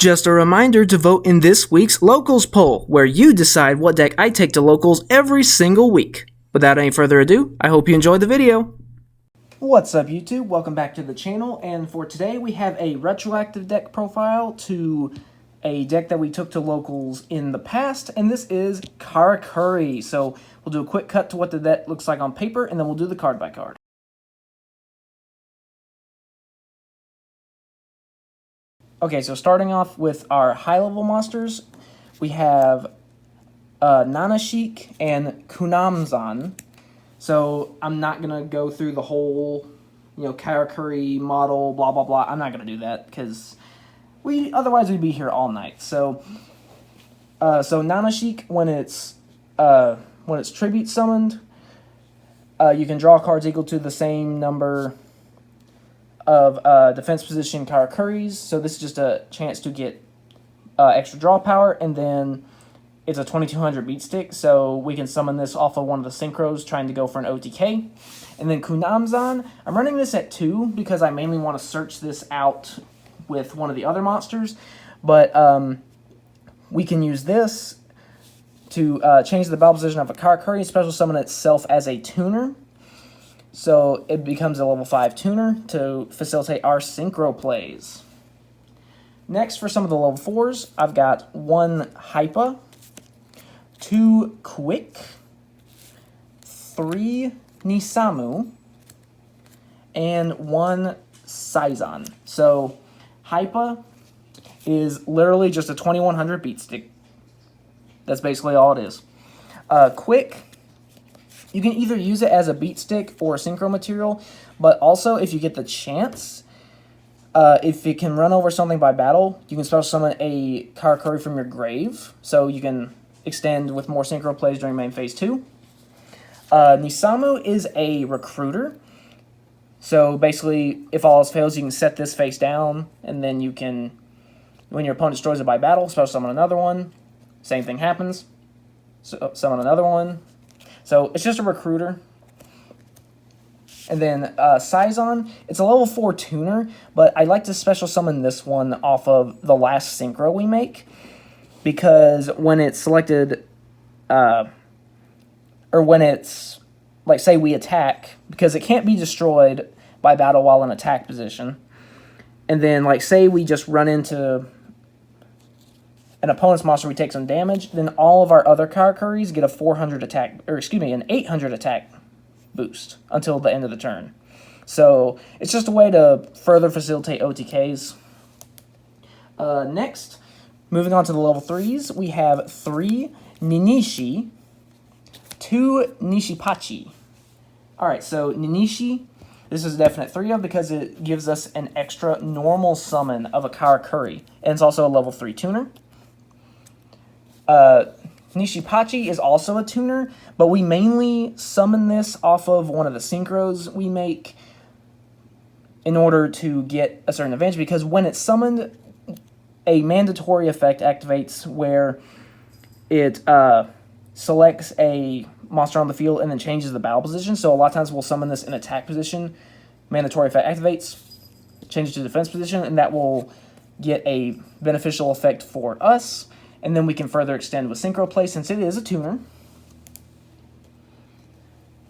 Just a reminder to vote in this week's Locals poll, where you decide what deck I take to Locals every single week. Without any further ado, I hope you enjoyed the video. What's up YouTube? Welcome back to the channel, and for today we have a retroactive deck profile to a deck that we took to Locals in the past, and this is Karakuri. So we'll do a quick cut to what the deck looks like on paper, and then we'll do the card by card. Okay, so starting off with our high-level monsters, we have Nanashik and Kunamzan. So I'm not going to go through the whole, Karakuri model, blah, blah, blah. I'm not going to do that, because otherwise we'd be here all night. So Nanashik, when it's tribute summoned, you can draw cards equal to the same number of defense position Karakuris, so this is just a chance to get extra draw power, and then it's a 2200 beat stick, so we can summon this off of one of the synchros trying to go for an OTK. And then Kunamzan, I'm running this at 2 because I mainly want to search this out with one of the other monsters, but we can use this to change the battle position of a Karakuri, special summon itself as a tuner. So it becomes a level 5 tuner to facilitate our synchro plays. Next, for some of the level 4s, I've got 1 Hypa, 2 Quick, 3 Nisamu, and 1 Saizan. So Hypa is literally just a 2100 beat stick. That's basically all it is. Quick, you can either use it as a beat stick or a synchro material, but also if you get the chance, if it can run over something by battle, you can special summon a Karakuri from your grave, so you can extend with more synchro plays during main phase 2. Nisamu is a recruiter, so basically if all else fails, you can set this face down, and then you can, when your opponent destroys it by battle, special summon another one, same thing happens, so summon another one. So it's just a recruiter. And then Saizan, it's a level 4 tuner, but I like to special summon this one off of the last synchro we make, because when it's selected, or when it's, like, say we attack, because it can't be destroyed by battle while in attack position, and then, like, say we just run into an opponent's monster, we take some damage, then all of our other Karakuris get a 400 attack, or excuse me, an 800 attack boost until the end of the turn. So it's just a way to further facilitate OTKs. Next, moving on to the level 3s, we have 3 Ninishi, 2 Nishipachi. Alright, so Ninishi, this is a definite 3 of because it gives us an extra normal summon of a Karakuri, and it's also a level 3 tuner. Nishipachi is also a tuner, but we mainly summon this off of one of the synchros we make in order to get a certain advantage, because when it's summoned, a mandatory effect activates where it selects a monster on the field and then changes the battle position. So a lot of times we'll summon this in attack position, mandatory effect activates, changes to defense position, and that will get a beneficial effect for us. And then we can further extend with synchro play since it is a tuner.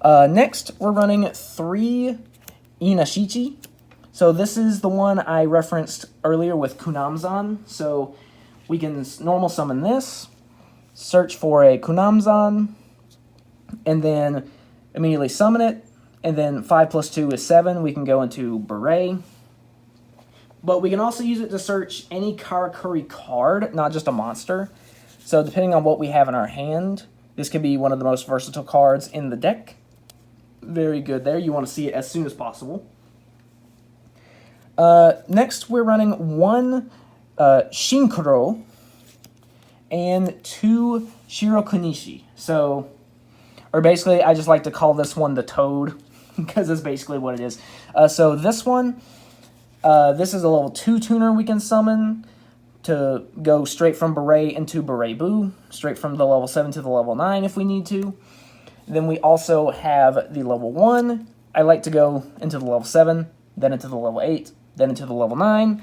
Next, we're running 3 Inashichi. So this is the one I referenced earlier with Kunamzan. So we can normal summon this, search for a Kunamzan, and then immediately summon it. And then 5 plus 2 is 7. We can go into Beret. But we can also use it to search any Karakuri card, not just a monster. So depending on what we have in our hand, this could be one of the most versatile cards in the deck. Very good there. You want to see it as soon as possible. Next, we're running 1 Shinkuro and 2 Shirokunishi. So, or basically, I just like to call this one the Toad, because that's basically what it is. So this one, this is a level 2 tuner we can summon to go straight from Beret into Beret Blue, straight from the level 7 to the level 9 if we need to. Then we also have the level 1. I like to go into the level 7, then into the level 8, then into the level 9.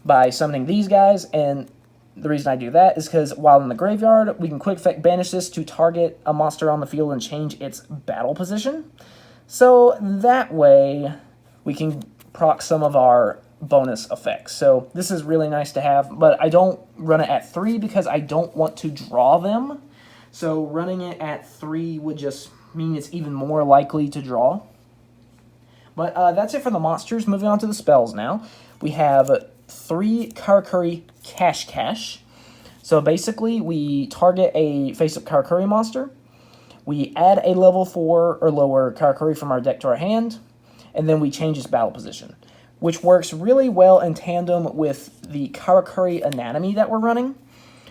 by summoning these guys, and the reason I do that is because while in the graveyard, we can quick effect banish this to target a monster on the field and change its battle position. So that way, we can proc some of our bonus effects. So this is really nice to have, but I don't run it at 3 because I don't want to draw them. So running it at 3 would just mean it's even more likely to draw. But that's it for the monsters. Moving on to the spells now. We have 3 Karakuri Cash. So basically, we target a face-up Karakuri monster. We add a level 4 or lower Karakuri from our deck to our hand, and then we change its battle position, which works really well in tandem with the Karakuri Anatomy that we're running.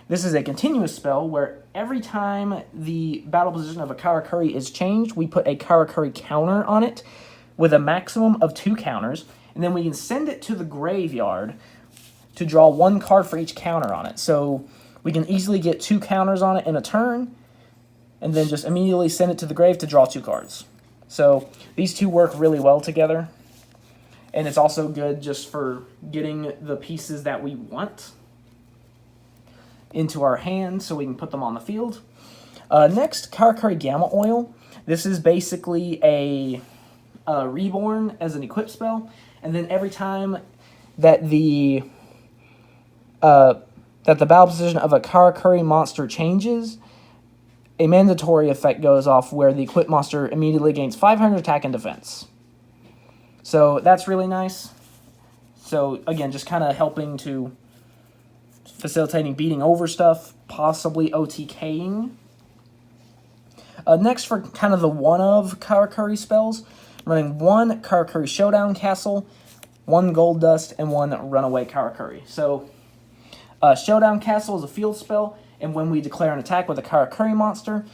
This is a continuous spell where every time the battle position of a Karakuri is changed, we put a Karakuri counter on it with a maximum of 2 counters, and then we can send it to the graveyard to draw 1 card for each counter on it. So we can easily get 2 counters on it in a turn, and then just immediately send it to the grave to draw 2 cards. So these two work really well together, and it's also good just for getting the pieces that we want into our hand so we can put them on the field. Next, Karakuri Gamma Oil. This is basically a reborn as an equip spell, and then every time that the battle position of a Karakuri monster changes, a mandatory effect goes off where the equipped monster immediately gains 500 attack and defense. So that's really nice. So again, just kind of helping to facilitating beating over stuff, possibly OTKing. Next, for kind of the one-of Karakuri spells, I'm running 1 Karakuri Showdown Castle, 1 Gold Dust, and 1 Runaway Karakuri. So, Showdown Castle is a field spell, and when we declare an attack with a Karakuri monster,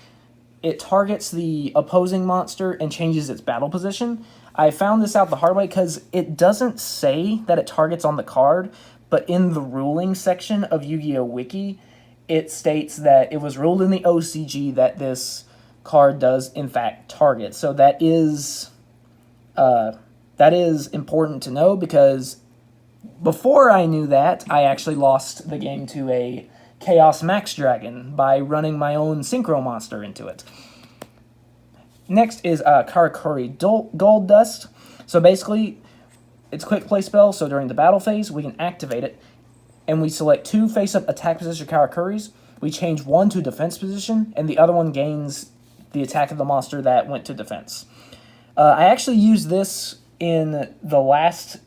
it targets the opposing monster and changes its battle position. I found this out the hard way because it doesn't say that it targets on the card, but in the ruling section of Yu-Gi-Oh! Wiki, it states that it was ruled in the OCG that this card does, in fact, target. So that is important to know, because before I knew that, I actually lost the game to a Chaos Max Dragon by running my own Synchro monster into it. Next is Karakuri Gold Dust. So basically, it's a quick play spell, so during the battle phase, we can activate it, and we select 2 face-up attack position Karakuris. We change 1 to defense position, and the other one gains the attack of the monster that went to defense. I actually used this in the last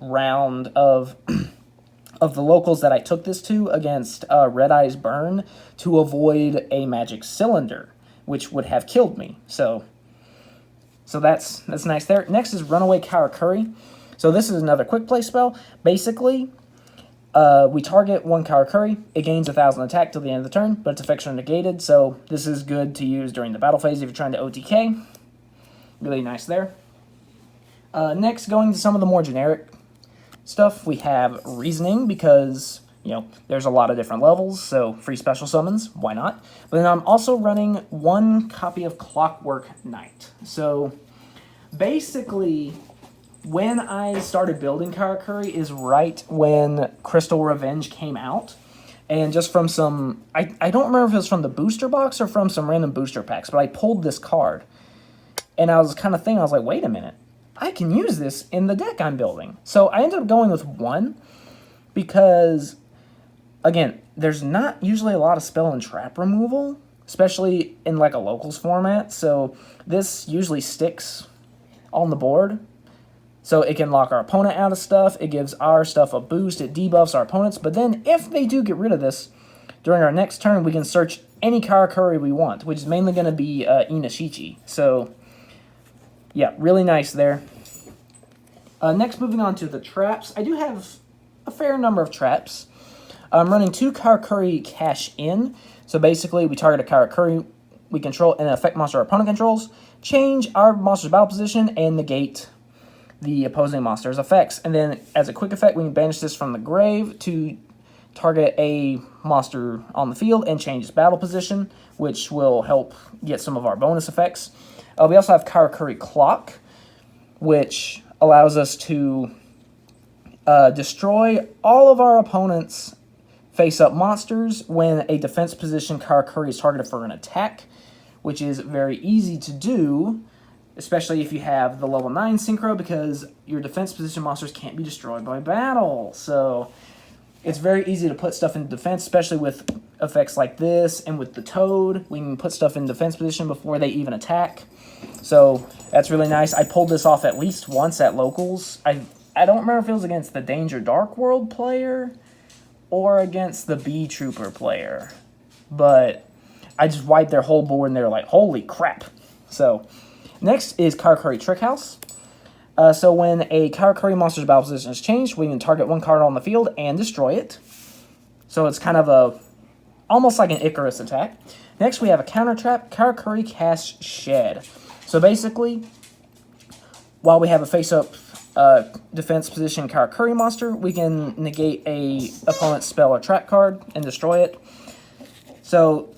round of of the locals that I took this to against Red Eyes Burn to avoid a magic cylinder, which would have killed me. So that's nice there. Next is Runaway Karakuri. So this is another quick play spell. Basically, we target 1 Karakuri. It gains 1,000 attack till the end of the turn, but its effects are negated, so this is good to use during the battle phase if you're trying to OTK. Really nice there. Next, going to some of the more generic stuff, we have Reasoning, because, there's a lot of different levels, so free special summons, why not? But then I'm also running 1 copy of Clockwork Knight. So, basically, when I started building Karakuri is right when Crystal Revenge came out. And just from some, I don't remember if it was from the booster box or from some random booster packs, but I pulled this card. And I was kind of thinking, I was like, wait a minute, I can use this in the deck I'm building. So I ended up going with 1 because, again, there's not usually a lot of spell and trap removal, especially in like a locals format. So this usually sticks on the board. So it can lock our opponent out of stuff. It gives our stuff a boost. It debuffs our opponents. But then if they do get rid of this, during our next turn, we can search any Karakuri we want, which is mainly going to be Inashichi. So, yeah, really nice there. Next, moving on to the traps. I do have a fair number of traps. I'm running 2 Karakuri Cash In. So basically, we target a Karakuri we control and an effect monster our opponent controls, change our monster's battle position, and negate the opposing monster's effects. And then, as a quick effect, we can banish this from the grave to target a monster on the field and change its battle position, which will help get some of our bonus effects. We also have Karakuri Clock, which allows us to destroy all of our opponent's face-up monsters when a defense position Karakuri is targeted for an attack, which is very easy to do, especially if you have the level 9 synchro, because your defense position monsters can't be destroyed by battle. So it's very easy to put stuff in defense, especially with effects like this, and with the Toad, we can put stuff in defense position before they even attack. So that's really nice. I pulled this off at least once at locals. I don't remember if it was against the Danger Dark World player or against the Bee Trooper player, but I just wiped their whole board and they were like, holy crap. So next is Karakuri Trick House. So when a Karakuri monster's battle position is changed, we can target one card on the field and destroy it. So it's kind of almost like an Icarus attack. Next we have a counter trap, Karakuri Cast Shed. So basically, while we have a face-up defense position Karakuri monster, we can negate a opponent's spell or trap card and destroy it. So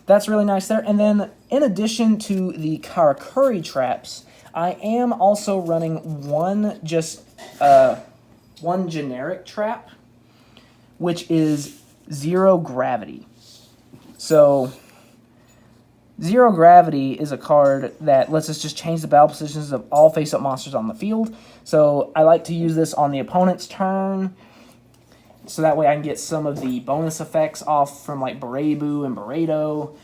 that's really nice there. And then in addition to the Karakuri traps, I am also running one generic trap, which is Zero Gravity. So Zero Gravity is a card that lets us just change the battle positions of all face-up monsters on the field. So I like to use this on the opponent's turn, so that way I can get some of the bonus effects off from like Berebu and Beredo.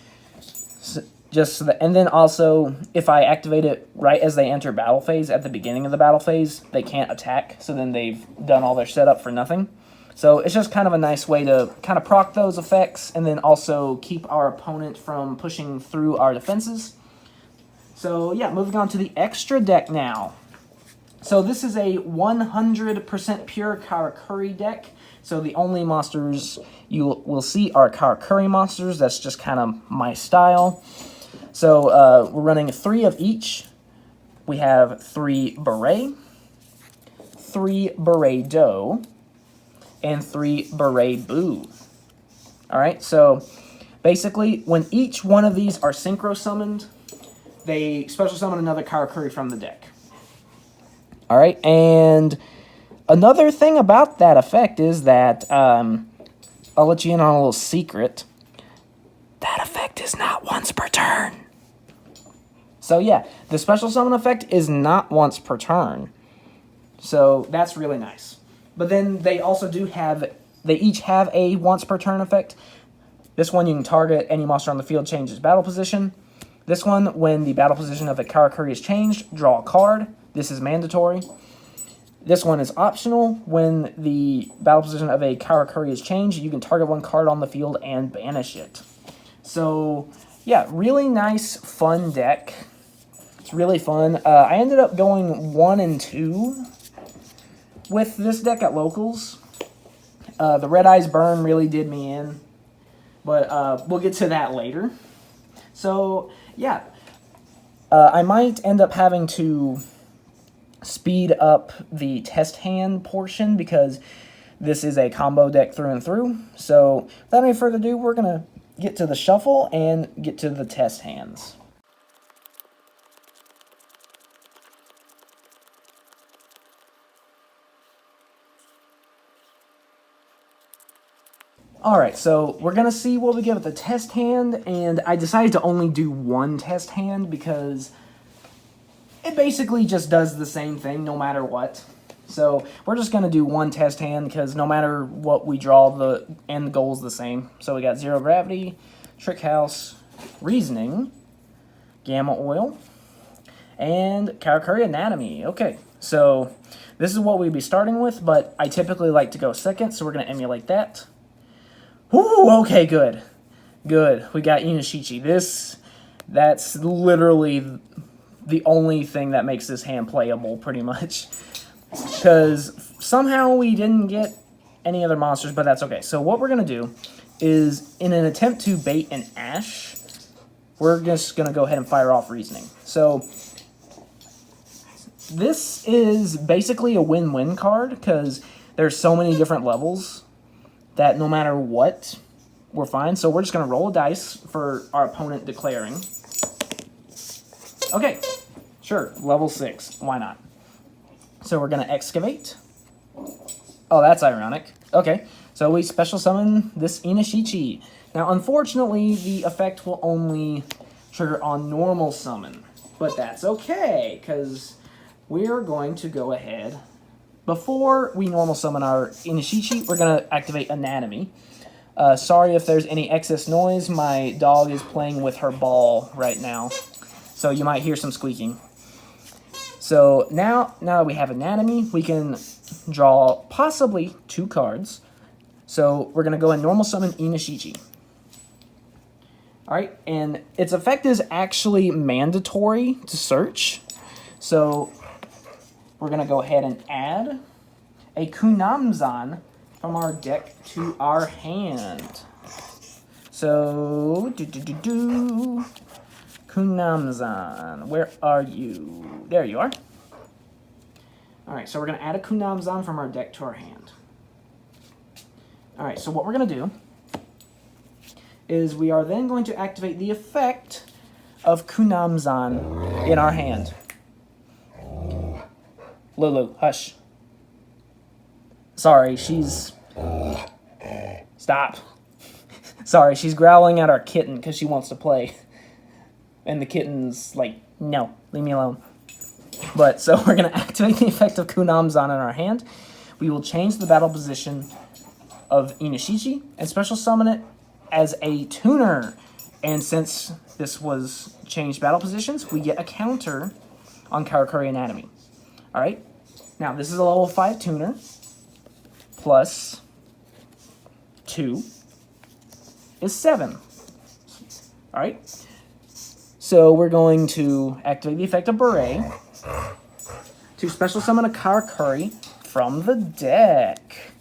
And then also, if I activate it right as they enter battle phase, at the beginning of the battle phase, they can't attack, so then they've done all their setup for nothing. So it's just kind of a nice way to kind of proc those effects, and then also keep our opponent from pushing through our defenses. So yeah, moving on to the extra deck now. So this is a 100% pure Karakuri deck. So the only monsters you will see are Karakuri monsters. That's just kind of my style. So we're running 3 of each. We have 3 Beret, 3 Beredo, and 3 Berebu. Alright, so basically, when each one of these are synchro summoned, they special summon another Karakuri from the deck. Alright, and another thing about that effect is that, I'll let you in on a little secret. That effect is not once per turn. So yeah, the special summon effect is not once per turn. So that's really nice. But then they also they each have a once per turn effect. This one, you can target any monster on the field, changes battle position. This one, when the battle position of a Karakuri is changed, draw a card. This is mandatory. This one is optional. When the battle position of a Karakuri is changed, you can target one card on the field and banish it. So, yeah, really nice, fun deck. It's really fun. I ended up going 1 and 2 with this deck at locals. The Red Eyes Burn really did me in, but we'll get to that later. So, yeah, I might end up having to speed up the test hand portion because this is a combo deck through and through. So, without any further ado, we're going to get to the shuffle and get to the test hands. Alright, so we're going to see what we get with the test hand, and I decided to only do one test hand because it basically just does the same thing no matter what. So we're just going to do one test hand because no matter what we draw, the end goal is the same. So we got Zero Gravity, Trick House, Reasoning, Gamma Oil, and Karakuri Anatomy. Okay, so this is what we'd be starting with, but I typically like to go second, so we're going to emulate that. Ooh, okay, good. Good. We got Inishichi. That's literally the only thing that makes this hand playable, pretty much. Because somehow we didn't get any other monsters, but that's okay. So what we're going to do is, in an attempt to bait an Ash, we're just going to go ahead and fire off Reasoning. So this is basically a win-win card, because there's so many different levels that no matter what, we're fine. So we're just going to roll a dice for our opponent declaring. Okay, sure, level 6, why not? So we're going to Excavate, Oh, that's ironic. Okay, so we special summon this Inishichi. Now, unfortunately, the effect will only trigger on normal summon. But that's okay, because we're going to go ahead. Before we normal summon our Inishichi, we're going to activate Anatomy. Sorry if there's any excess noise. My dog is playing with her ball right now, so you might hear some squeaking. So now that we have Anatomy, we can draw possibly 2 cards. So we're going to go and normal summon Inishichi. Alright, and its effect is actually mandatory to search. So we're going to go ahead and add a Kunamzan from our deck to our hand. So, Kunamzan, where are you? There you are. Alright, so we're going to add a Kunamzan from our deck to our hand. Alright, so what we're going to do is we are then going to activate the effect of Kunamzan in our hand. Lulu, hush. Sorry, she's... Stop. Sorry, she's growling at our kitten because she wants to play. And the kitten's like, no, leave me alone. But, so we're going to activate the effect of Kunamzan in our hand. We will change the battle position of Inishichi and special summon it as a tuner. And since this was changed battle positions, we get a counter on Karakuri Anatomy. Alright, now this is a level 5 tuner, plus 2 is 7. Alright, so we're going to activate the effect of Beret to special summon a Karakuri from the deck.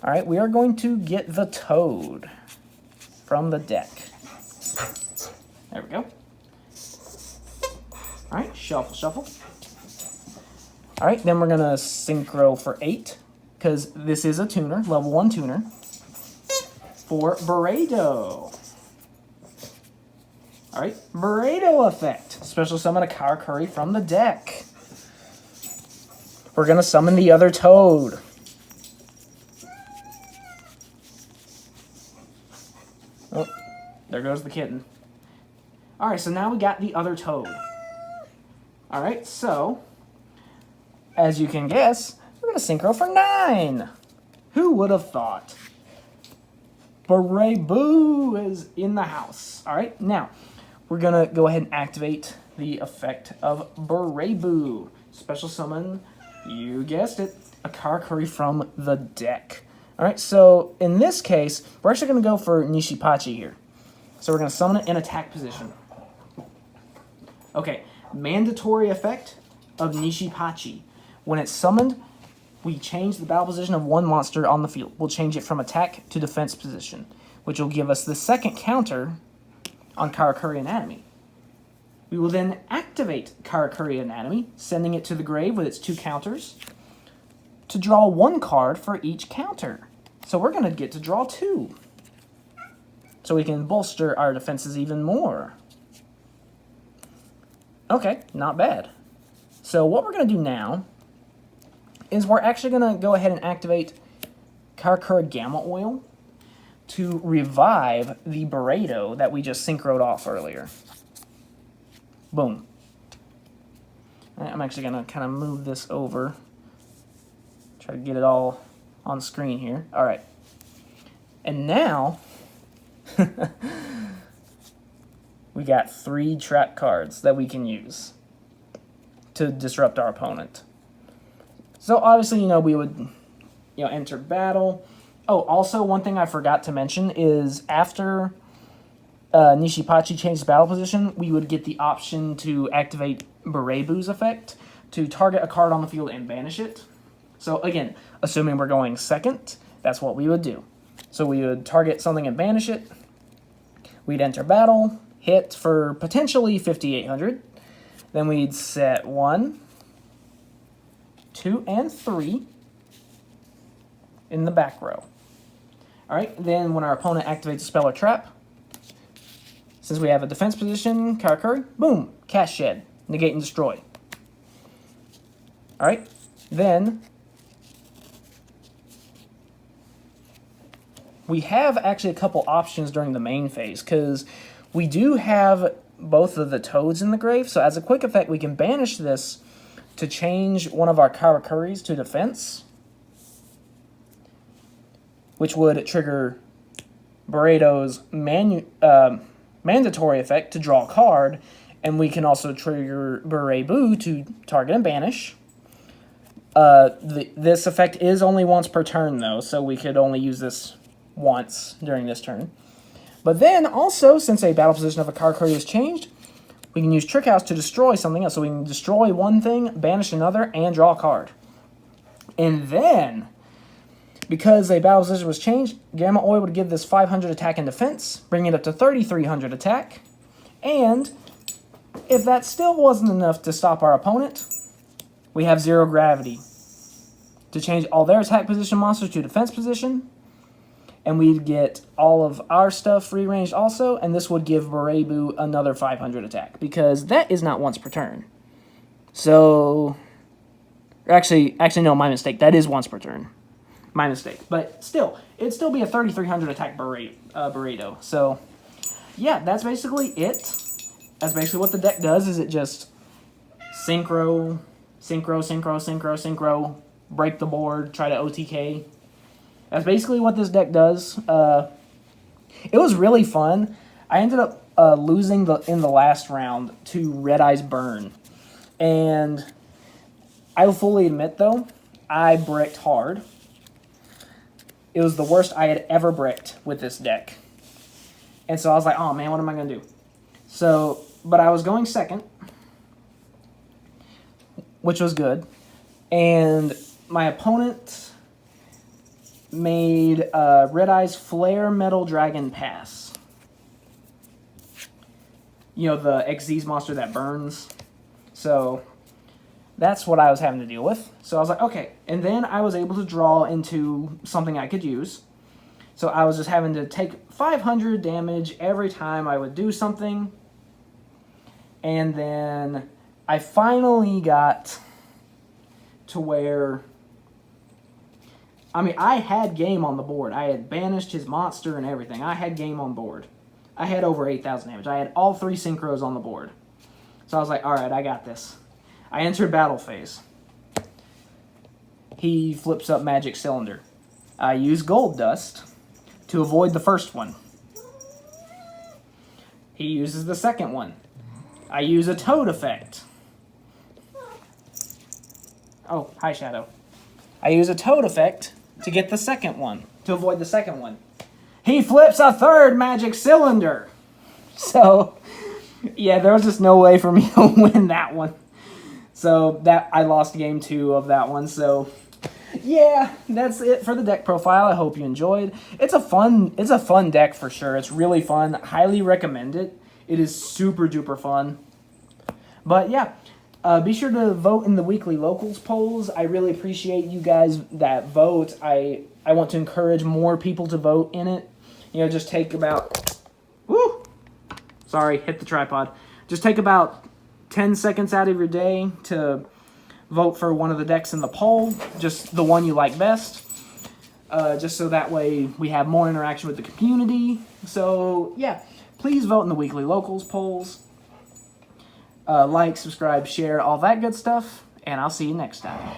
Alright, we are going to get the Toad from the deck. There we go. Alright, shuffle, shuffle. Alright, then we're going to synchro for 8, because this is a tuner, level 1 tuner, for Beredo. Alright, Beredo effect. Special summon a Karakuri from the deck. We're going to summon the other Toad. Oh, there goes the kitten. Alright, so now we got the other Toad. Alright, so, as you can guess, we're going to synchro for 9. Who would have thought? Berebu is in the house. Alright, now, we're going to go ahead and activate the effect of Berebu. Special summon, you guessed it, a Karakuri from the deck. Alright, so in this case, we're actually going to go for Nishipachi here. So we're going to summon it in attack position. Okay, mandatory effect of Nishipachi. When it's summoned, we change the battle position of one monster on the field. We'll change it from attack to defense position, which will give us the second counter on Karakuri Anatomy. We will then activate Karakuri Anatomy, sending it to the grave with its 2 counters, to draw 1 card for each counter. So we're going to get to draw 2. So we can bolster our defenses even more. Okay, not bad. So what we're going to do now is we're actually going to go ahead and activate Karakuri Gamma Oil to revive the Beredo that we just synchroed off earlier. Boom. I'm actually going to kind of move this over. Try to get it all on screen here. All right. And now, we got 3 trap cards that we can use to disrupt our opponent. So obviously, we would, enter battle. Oh, also one thing I forgot to mention is after Nishipachi changed battle position, we would get the option to activate Berebu's effect to target a card on the field and banish it. So again, assuming we're going second, that's what we would do. So we would target something and banish it. We'd enter battle, hit for potentially 5,800. Then we'd set 1, 2, and 3 in the back row. Alright, then when our opponent activates a spell or trap, since we have a defense position, Karakuri, boom, cast shed, negate and destroy. Alright, then we have actually a couple options during the main phase, because we do have both of the toads in the grave. So as a quick effect, we can banish this to change one of our Karakuris to defense, which would trigger Burrito's mandatory effect to draw a card, and we can also trigger Burrito to target and banish. This effect is only once per turn, though, so we could only use this once during this turn. But then, also, since a battle position of a Karakuri is changed, we can use Trick House to destroy something else. So we can destroy one thing, banish another, and draw a card. And then, because a battle position was changed, Gamma Oi would give this 500 attack and defense, bringing it up to 3,300 attack. And if that still wasn't enough to stop our opponent, we have Zero Gravity to change all their attack position monsters to defense position. And we'd get all of our stuff free-ranged also, and this would give Burrito another 500 attack, because that is not once per turn. So, actually, no, my mistake. That is once per turn. My mistake. But still, it'd still be a 3,300 attack Burrito. So, yeah, that's basically it. That's basically what the deck does, is it just synchro, break the board, try to OTK. That's basically what this deck does. It was really fun. I ended up losing in the last round to Red Eyes Burn. And I will fully admit, though, I bricked hard. It was the worst I had ever bricked with this deck. And so I was like, oh man, what am I going to do? So, but I was going second, which was good. And my opponent made Red Eye's Flare Metal Dragon Pass. You know, the XZ's monster that burns. So that's what I was having to deal with. So I was like, okay. And then I was able to draw into something I could use. So I was just having to take 500 damage every time I would do something. And then I finally got to where, I mean, I had game on the board. I had banished his monster and everything. I had game on board. I had over 8,000 damage. I had all 3 synchros on the board. So I was like, alright, I got this. I entered battle phase. He flips up Magic Cylinder. I use Gold Dust to avoid the first one. He uses the second one. I use a Toad effect. Oh, hi Shadow. I use a Toad effect to get the second one, to avoid the second one. He flips a third Magic Cylinder. So, yeah, there was just no way for me to win that one. So, I lost game 2 of that one. So, yeah, that's it for the deck profile. I hope you enjoyed. It's a fun deck for sure. It's really fun. Highly recommend it. It is super duper fun. But, yeah. Be sure to vote in the weekly locals polls. I really appreciate you guys that vote. I want to encourage more people to vote in it. You know, just take about... Woo! Sorry, hit the tripod. Just take about 10 seconds out of your day to vote for one of the decks in the poll. Just the one you like best. Just so that way we have more interaction with the community. So, yeah. Please vote in the weekly locals polls. Like, subscribe, share, all that good stuff, and I'll see you next time.